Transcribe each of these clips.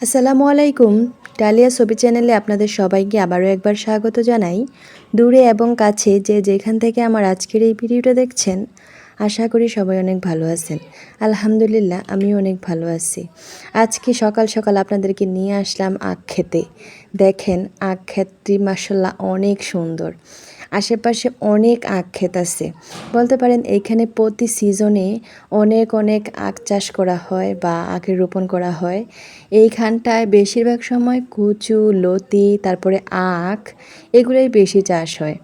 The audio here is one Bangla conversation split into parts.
আসসালামু আলাইকুম। ডালিয়া ছবি চ্যানেলে আপনাদের সবাইকে আবারও একবার স্বাগত জানাই। দূরে এবং কাছে যে যেখান থেকে আমার আজকের এই ভিডিওটা দেখছেন, আশা করি সবাই অনেক ভালো আছেন। আলহামদুলিল্লাহ আমিও অনেক ভালো আছি। আজকে সকাল সকাল আপনাদেরকে নিয়ে আসলাম আখ খেতে। দেখেন আখ ক্ষেতটি মাশাআল্লাহ অনেক সুন্দর। আশেপাশে অনেক আখ ক্ষেত আছে, বলতে পারেন এইখানে প্রতি সিজনে অনেক অনেক আখ চাষ করা হয় বা আখের রোপণ করা হয়। এইখানটায় বেশিরভাগ সময় কচু, লতি, তারপরে আখ এগুলোই বেশি চাষ হয়।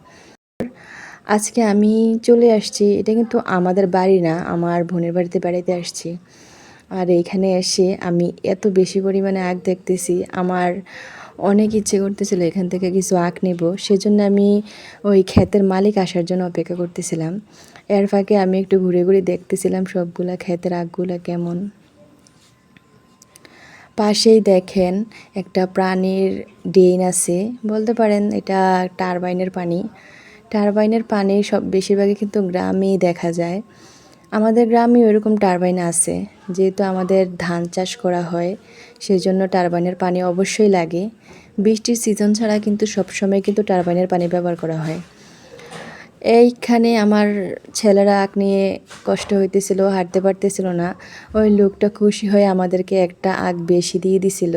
আজকে আমি চলে আসছি, এটা কিন্তু আমাদের বাড়ি না, আমার বোনের বাড়িতে বেড়াতে আসছি। আর এইখানে এসে আমি এত বেশি পরিমাণে আখ দেখতেছি, আমার অনেক ইচ্ছে করতেছিল এখান থেকে কিছু আখ নেব। সেজন্য আমি ওই ক্ষেতের মালিক আসার জন্য অপেক্ষা করতেছিলাম। এর ফাঁকে আমি একটু ঘুরে ঘুরে দেখতেছিলাম সবগুলা ক্ষেতের আখগুলা কেমন। পাশেই দেখেন একটা প্রাণীর ড্রেন আছে, বলতে পারেন এটা টারবাইনের পানি। টারবাইনের পানি সব বেশিরভাগই কিন্তু গ্রামেই দেখা যায়। আমাদের গ্রামেও এরকম টারবাইন আছে, যেহেতু আমাদের ধান চাষ করা হয় সেজন্য টারবাইনের পানি অবশ্যই লাগে। বৃষ্টির সিজন ছাড়া কিন্তু সবসময় কিন্তু টারবাইনের পানি ব্যবহার করা হয়। এইখানে আমার ছেলেরা আখ নিয়ে কষ্ট হইতেছিল, হাঁটতে পারতেছিল না। ওই লোকটা খুশি হয়ে আমাদেরকে একটা আখ বেশি দিয়ে দিছিল।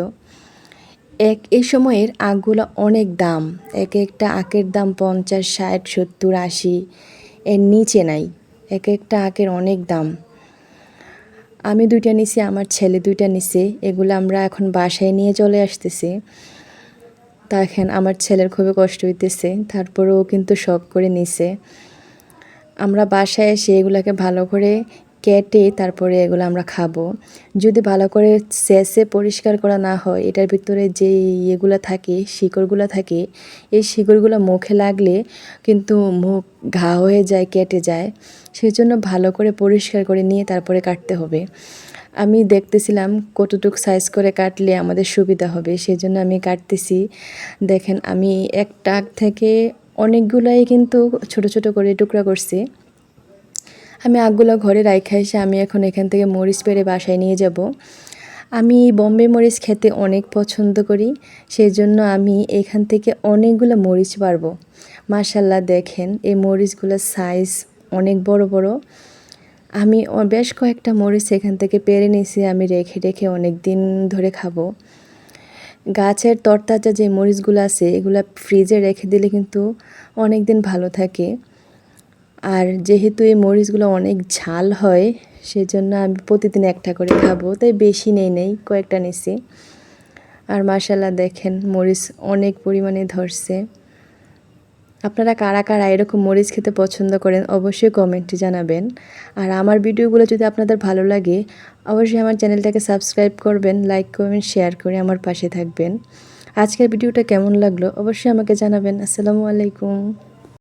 এই সময়ের আখগুলো অনেক দাম, এক একটা আখের দাম 50, 60, 70, 80 এর নিচে নাই। এক একটা আখের অনেক দাম। আমি 2টা নিছি, আমার ছেলে 2টা নিছে। এগুলো আমরা এখন বাসায় নিয়ে চলে আসতেছি। দেখেন আমার ছেলের খুবই কষ্ট হইতেছে, তারপরেও কিন্তু শখ করে নিছে। আমরা বাসায় এসে এগুলাকে ভালো করে কেটে তারপরে এগুলো আমরা খাবো। যদি ভালো করে ছেঁচে পরিষ্কার করা না হয়, এটার ভিতরে যে ইয়েগুলো থাকে, শিকড়গুলো থাকে, এই শিকড়গুলো মুখে লাগলে কিন্তু মুখ ঘা হয়ে যায়, কেটে যায়। সেজন্য ভালো করে পরিষ্কার করে নিয়ে তারপরে কাটতে হবে। আমি দেখতেছিলাম কতটুকু সাইজ করে কাটলে আমাদের সুবিধা হবে, সেজন্য আমি কাটতেছি। দেখেন আমি একটা আখ থেকে অনেকগুলাই কিন্তু ছোট ছোট করে টুকরা করছি। আমি আখগুলো ঘরে রাইখা এসে আমি এখন এখান থেকে মরিচ পেড়ে বাসায় নিয়ে যাব। আমি বোম্বে মরিচ খেতে অনেক পছন্দ করি, সেই জন্য আমি এখান থেকে অনেকগুলো মরিচ পারবো। মাশাআল্লাহ দেখেন এই মরিচগুলোর সাইজ অনেক বড় বড়। আমি বেশ কয়েকটা মরিচ এখান থেকে পেরে নিয়েছি, আমি রেখে রেখে অনেক দিন ধরে খাবো। গাছের তরতাজা যে মরিচগুলো আছে এগুলো ফ্রিজে রেখে দিলে কিন্তু অনেক দিন ভালো থাকে। আর যেহেতু এই মরিচগুলো অনেক ঝাল হয়, সেজন্য আমি প্রতিদিন একটা করে খাবো, তাই বেশি নেই কয়েকটা নিছি। আর মাশাআল্লাহ দেখেন মরিচ অনেক পরিমাণে ধরছে। আপনারা কারা কারা এরকম মরিচ খেতে পছন্দ করেন অবশ্যই কমেন্টে জানাবেন। আর আমার ভিডিওগুলো যদি আপনাদের ভালো লাগে অবশ্যই আমার চ্যানেলটাকে সাবস্ক্রাইব করবেন, লাইক করবেন, শেয়ার করে আমার পাশে থাকবেন। আজকের ভিডিওটা কেমন লাগলো অবশ্যই আমাকে জানাবেন। আসসালামু আলাইকুম।